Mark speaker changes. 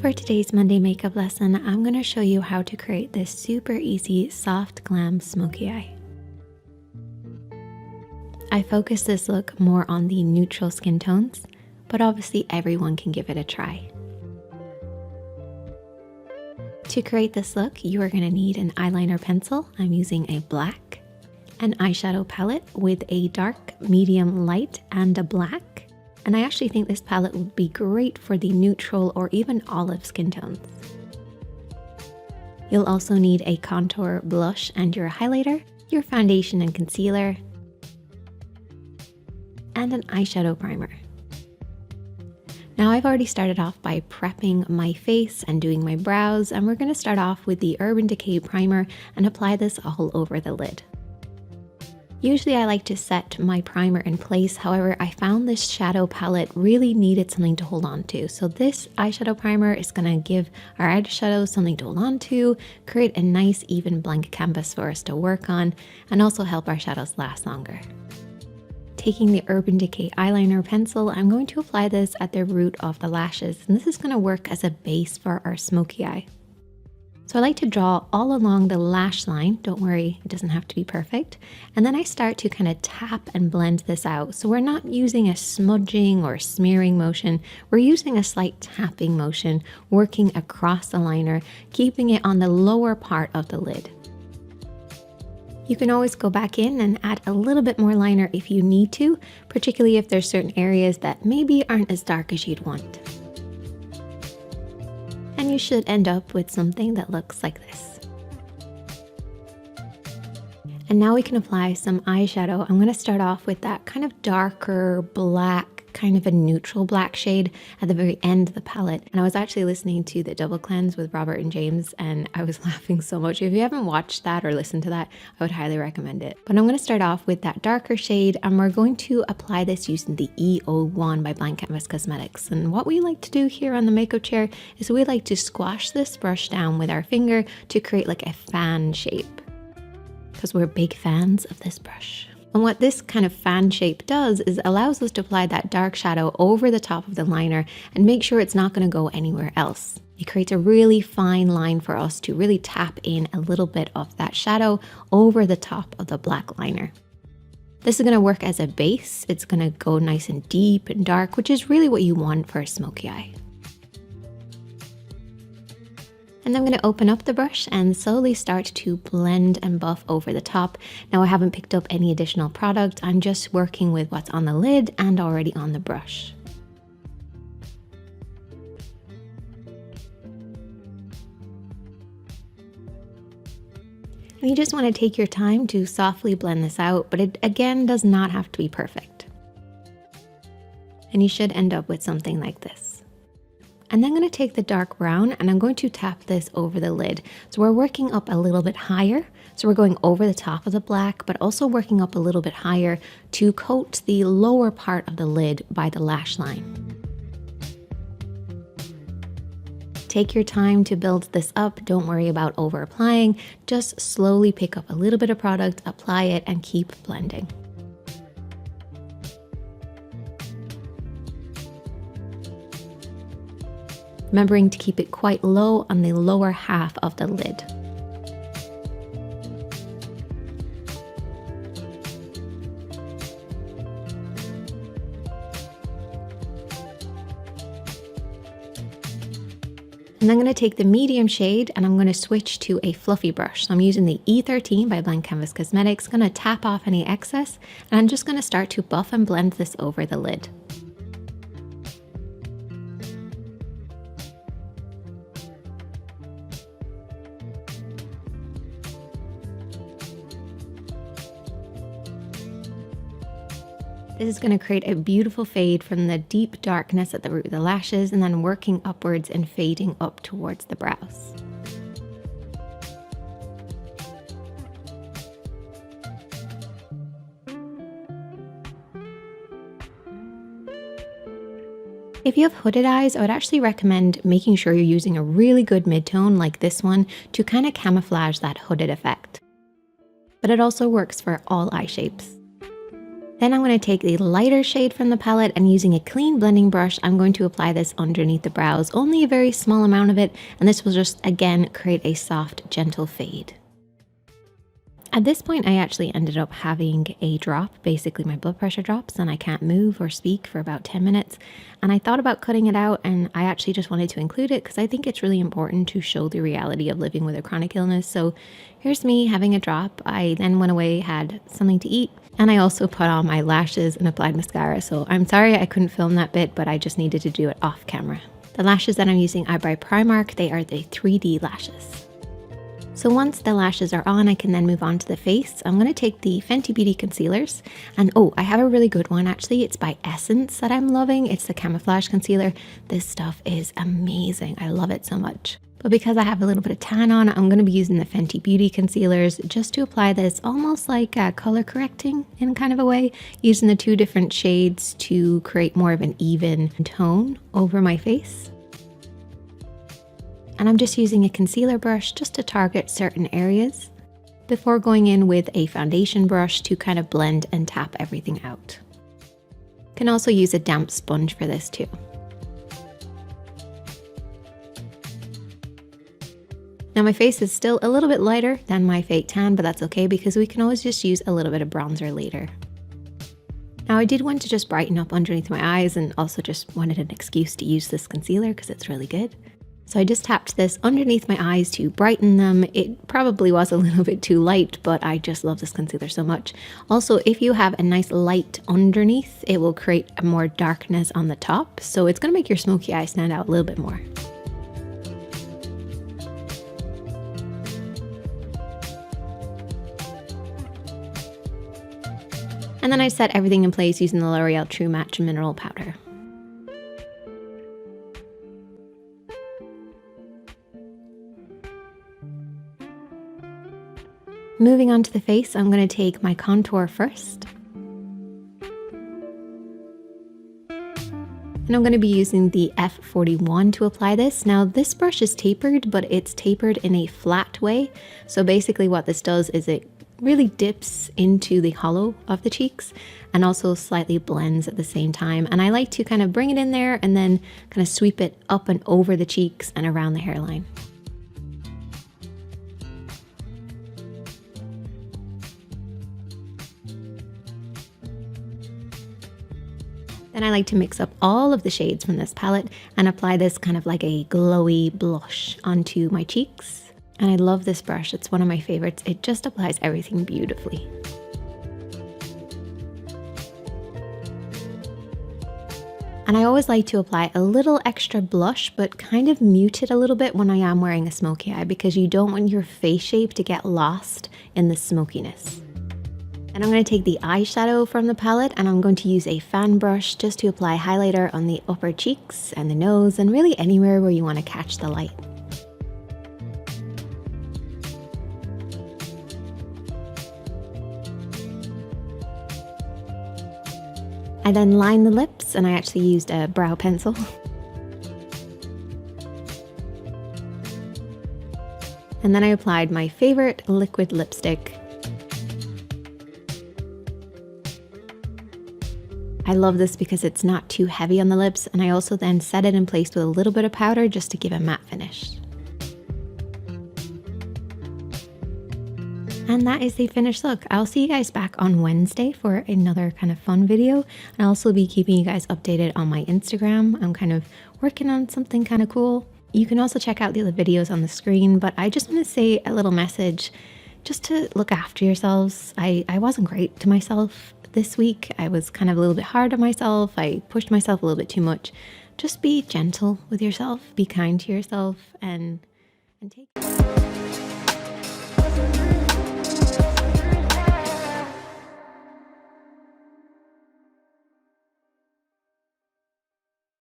Speaker 1: For today's Monday makeup lesson, I'm going to show you how to create this super easy soft glam smoky eye. I focus this look more on the neutral skin tones, but obviously everyone can give it a try. To create this look, you are going to need an eyeliner pencil. I'm using a black, an eyeshadow palette with a dark, medium, light, and a black. And I actually think this palette would be great for the neutral or even olive skin tones. You'll also need a contour blush and your highlighter, your foundation and concealer, and an eyeshadow primer. Now I've already started off by prepping my face and doing my brows, and we're going to start off with the Urban Decay primer and apply this all over the lid. Usually I like to set my primer in place, however I found this shadow palette really needed something to hold on to. So this eyeshadow primer is going to give our eyeshadows something to hold on to, create a nice even blank canvas for us to work on, and also help our shadows last longer. Taking the Urban Decay eyeliner pencil, I'm going to apply this at the root of the lashes, and this is going to work as a base for our smoky eye. So I like to draw all along the lash line. Don't worry, it doesn't have to be perfect. And then I start to kind of tap and blend this out. So we're not using a smudging or smearing motion. We're using a slight tapping motion, working across the liner, keeping it on the lower part of the lid. You can always go back in and add a little bit more liner if you need to, particularly if there's certain areas that maybe aren't as dark as you'd want. And you should end up with something that looks like this. And now we can apply some eyeshadow. I'm going to start off with that kind of darker black, kind of a neutral black shade at the very end of the palette. And I was actually listening to the Double Cleanse with Robert and James, and I was laughing so much. If you haven't watched that or listened to that, I would highly recommend it. But I'm going to start off with that darker shade, and we're going to apply this using the E01 by Blank Canvas Cosmetics. And what we like to do here on the makeup chair is we like to squash this brush down with our finger to create like a fan shape, because we're big fans of this brush. And what this kind of fan shape does is allows us to apply that dark shadow over the top of the liner and make sure it's not going to go anywhere else. It creates a really fine line for us to really tap in a little bit of that shadow over the top of the black liner. This is going to work as a base. It's going to go nice and deep and dark, which is really what you want for a smoky eye. And I'm going to open up the brush and slowly start to blend and buff over the top. Now I haven't picked up any additional product. I'm just working with what's on the lid and already on the brush. And you just want to take your time to softly blend this out, but it again does not have to be perfect. And you should end up with something like this. And then I'm going to take the dark brown and I'm going to tap this over the lid. So we're working up a little bit higher. So we're going over the top of the black, but also working up a little bit higher to coat the lower part of the lid by the lash line. Take your time to build this up. Don't worry about over applying. Just slowly pick up a little bit of product, apply it, and keep blending. Remembering to keep it quite low on the lower half of the lid. And I'm going to take the medium shade and I'm going to switch to a fluffy brush. So I'm using the E13 by Blank Canvas Cosmetics. I'm going to tap off any excess and I'm just going to start to buff and blend this over the lid. This is going to create a beautiful fade from the deep darkness at the root of the lashes and then working upwards and fading up towards the brows. If you have hooded eyes, I would actually recommend making sure you're using a really good midtone like this one to kind of camouflage that hooded effect. But it also works for all eye shapes. Then I'm going to take the lighter shade from the palette and using a clean blending brush, I'm going to apply this underneath the brows, only a very small amount of it, and this will just again create a soft, gentle fade. At this point, I actually ended up having a drop, basically my blood pressure drops, and I can't move or speak for about 10 minutes. And I thought about cutting it out, and I actually just wanted to include it because I think it's really important to show the reality of living with a chronic illness. So here's me having a drop. I then went away, had something to eat, and I also put on my lashes and applied mascara. So I'm sorry I couldn't film that bit, but I just needed to do it off camera. The lashes that I'm using are by Primark. They are the 3D lashes. So once the lashes are on, I can then move on to the face. I'm going to take the Fenty Beauty concealers, and oh, I have a really good one actually. It's by Essence that I'm loving. It's the Camouflage Concealer. This stuff is amazing. I love it so much. But because I have a little bit of tan on, I'm going to be using the Fenty Beauty concealers just to apply this almost like color correcting in kind of a way, using the two different shades to create more of an even tone over my face. And I'm just using a concealer brush just to target certain areas before going in with a foundation brush to kind of blend and tap everything out. You can also use a damp sponge for this too. Now my face is still a little bit lighter than my fake tan, but that's okay because we can always just use a little bit of bronzer later. Now I did want to just brighten up underneath my eyes and also just wanted an excuse to use this concealer because it's really good. So I just tapped this underneath my eyes to brighten them. It probably was a little bit too light, but I just love this concealer so much. Also, if you have a nice light underneath, it will create a more darkness on the top. So it's going to make your smoky eye stand out a little bit more. And then I set everything in place using the L'Oreal True Match Mineral Powder. Moving on to the face, I'm going to take my contour first. And I'm going to be using the F41 to apply this. Now this brush is tapered, but it's tapered in a flat way. So basically what this does is it really dips into the hollow of the cheeks and also slightly blends at the same time. And I like to kind of bring it in there and then kind of sweep it up and over the cheeks and around the hairline. Then I like to mix up all of the shades from this palette and apply this kind of like a glowy blush onto my cheeks. And I love this brush, it's one of my favorites. It just applies everything beautifully. And I always like to apply a little extra blush, but kind of mute it a little bit when I am wearing a smoky eye because you don't want your face shape to get lost in the smokiness. And I'm going to take the eyeshadow from the palette and I'm going to use a fan brush just to apply highlighter on the upper cheeks and the nose and really anywhere where you want to catch the light. I then line the lips and I actually used a brow pencil. And then I applied my favorite liquid lipstick. I love this because it's not too heavy on the lips, and I also then set it in place with a little bit of powder just to give a matte finish. And that is the finished look. I'll see you guys back on Wednesday for another kind of fun video. And I'll also be keeping you guys updated on my Instagram. I'm kind of working on something kind of cool. You can also check out the other videos on the screen, but I just want to say a little message just to look after yourselves. I wasn't great to myself this week. I was kind of a little bit hard on myself. I pushed myself a little bit too much. Just be gentle with yourself, be kind to yourself, and take